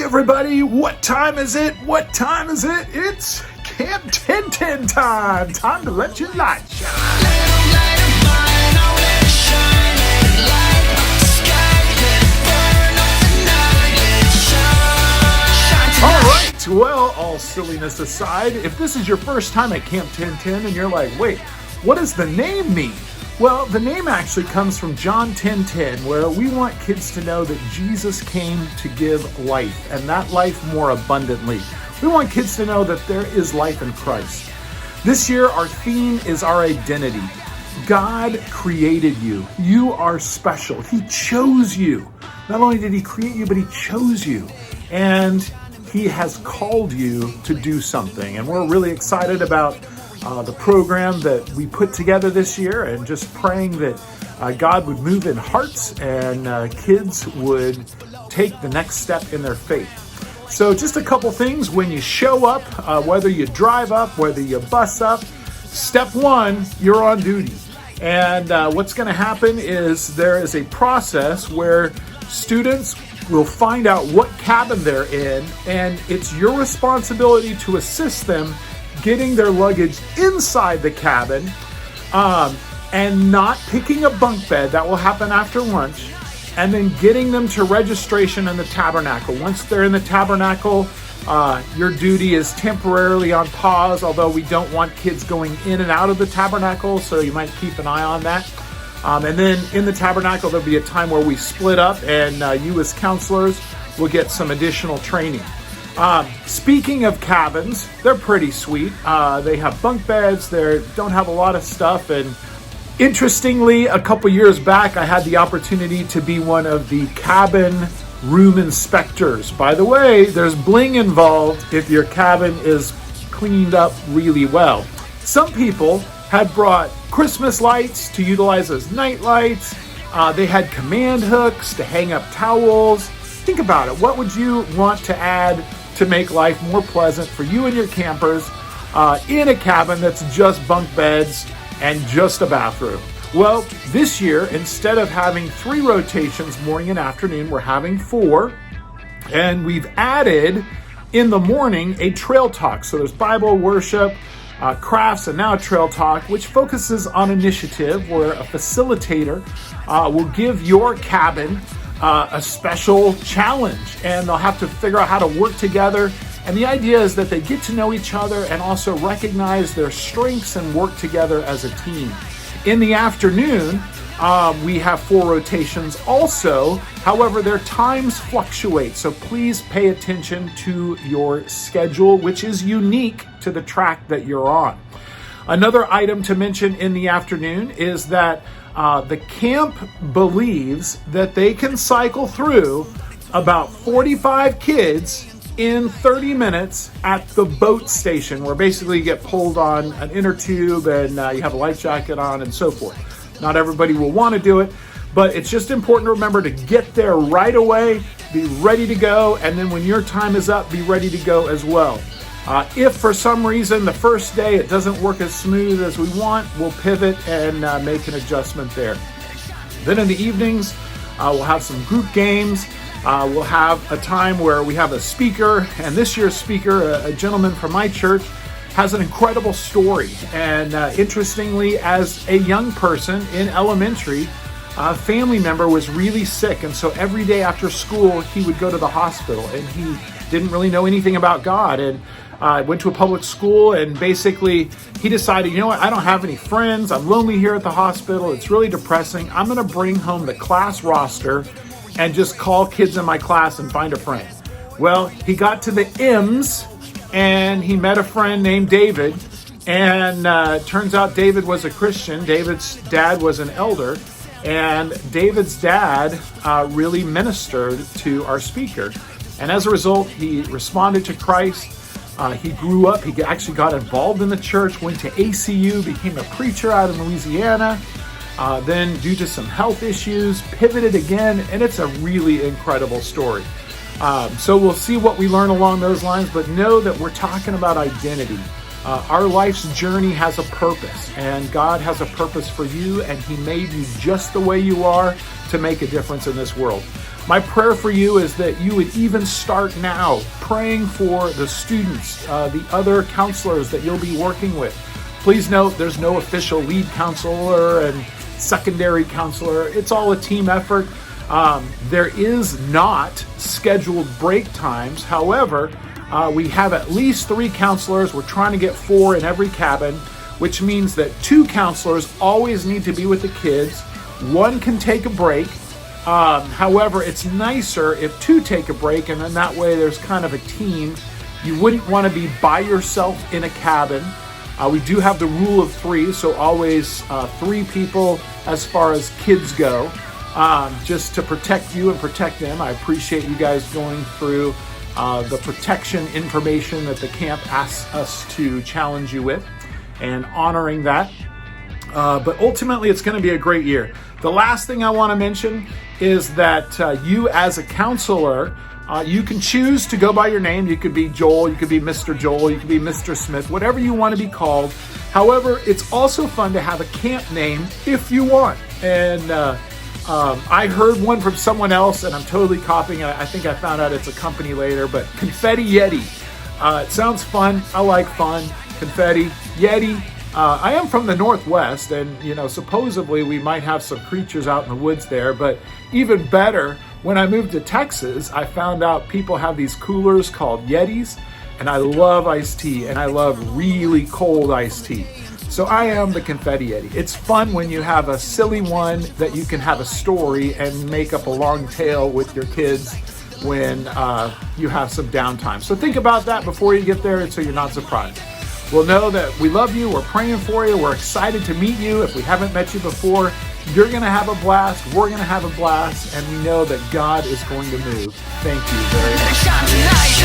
everybody, what time is it? What time is it? It's CampTen time. Time to let your light shine. All right, well, all silliness aside, if this is your first time at CampTen and you're like, wait, what does the name mean? Well, the name actually comes from John 10:10, where we want kids to know that Jesus came to give life, and that life more abundantly. We want kids to know that there is life in Christ. This year, our theme is our identity. God created you. You are special. He chose you. Not only did He create you, but He chose you. And He has called you to do something. And we're really excited about the program that we put together this year, and just praying that God would move in hearts and kids would take the next step in their faith. So just a couple things when you show up, whether you drive up, whether you bus up, step one, you're on duty. And what's going to happen is there is a process where students will find out what cabin they're in, and it's your responsibility to assist them getting their luggage inside the cabin, and not picking a bunk bed. That will happen after lunch, and then getting them to registration in the tabernacle. Once they're in the tabernacle, your duty is temporarily on pause, although we don't want kids going in and out of the tabernacle, so you might keep an eye on that. And then in the tabernacle, there'll be a time where we split up, and you as counselors will get some additional training. Speaking of cabins, they're pretty sweet. They have bunk beds. They don't have a lot of stuff. And interestingly, a couple years back, I had the opportunity to be one of the cabin room inspectors. By the way, there's bling involved if your cabin is cleaned up really well. Some people had brought Christmas lights to utilize as night lights. They had command hooks to hang up towels. Think about it. What would you want to add to make life more pleasant for you and your campers in a cabin that's just bunk beds and just a bathroom? Well, this year, instead of having 3 rotations, morning and afternoon, we're having 4. And we've added in the morning a trail talk. So there's Bible, worship, crafts, and now a trail talk, which focuses on initiative, where a facilitator will give your cabin a special challenge, and they'll have to figure out how to work together. And the idea is that they get to know each other and also recognize their strengths and work together as a team. In the afternoon, we have 4 rotations also. However, their times fluctuate, so please pay attention to your schedule, which is unique to the track that you're on. Another item to mention in the afternoon is that the camp believes that they can cycle through about 45 kids in 30 minutes at the boat station, where basically you get pulled on an inner tube and you have a life jacket on and so forth. Not everybody will want to do it, but it's just important to remember to get there right away, be ready to go, and then when your time is up, be ready to go as well. If for some reason the first day it doesn't work as smooth as we want, we'll pivot and make an adjustment there. Then in the evenings, we'll have some group games. We'll have a time where we have a speaker, and this year's speaker, a gentleman from my church, has an incredible story. And interestingly, as a young person in elementary, a family member was really sick, and so every day after school, he would go to the hospital, and he didn't really know anything about God. And went to a public school, and basically he decided, you know what, I don't have any friends. I'm lonely here at the hospital. It's really depressing. I'm going to bring home the class roster and just call kids in my class and find a friend. Well, he got to the M's, and he met a friend named David. And turns out David was a Christian. David's dad was an elder. And David's dad really ministered to our speaker. And as a result, he responded to Christ. He grew up. He actually got involved in the church, went to ACU, became a preacher out in Louisiana. Then, due to some health issues, pivoted again. And it's a really incredible story. So we'll see what we learn along those lines. But know that we're talking about identity. Our life's journey has a purpose, and God has a purpose for you, and He made you just the way you are to make a difference in this world. My prayer for you is that you would even start now praying for the students, the other counselors that you'll be working with. Please note there's no official lead counselor and secondary counselor. It's all a team effort. There is not scheduled break times. However, we have at least 3 counselors. We're trying to get 4 in every cabin, which means that 2 counselors always need to be with the kids. 1 can take a break. However, it's nicer if 2 take a break, and then that way there's kind of a team. You wouldn't want to be by yourself in a cabin. We do have the rule of 3, so always 3 people as far as kids go, just to protect you and protect them. I appreciate you guys going through the protection information that the camp asks us to challenge you with and honoring that. But ultimately, it's going to be a great year. The last thing I want to mention is that you as a counselor, you can choose to go by your name. You could be Joel, you could be Mr. Joel, you could be Mr. Smith, whatever you want to be called. However, it's also fun to have a camp name if you want. And I heard one from someone else, and I'm totally copying it. I think I found out it's a company later, but Confetti Yeti. It sounds fun. I like fun. Confetti Yeti. I am from the Northwest, and supposedly we might have some creatures out in the woods there, but even better, when I moved to Texas, I found out people have these coolers called Yetis, and I love iced tea, and I love really cold iced tea. So I am the Confetti Yeti. It's fun when you have a silly one that you can have a story and make up a long tale with your kids when you have some downtime. So think about that before you get there so you're not surprised. We'll know that we love you, we're praying for you, we're excited to meet you. If we haven't met you before, you're going to have a blast, we're going to have a blast, and we know that God is going to move. Thank you very much.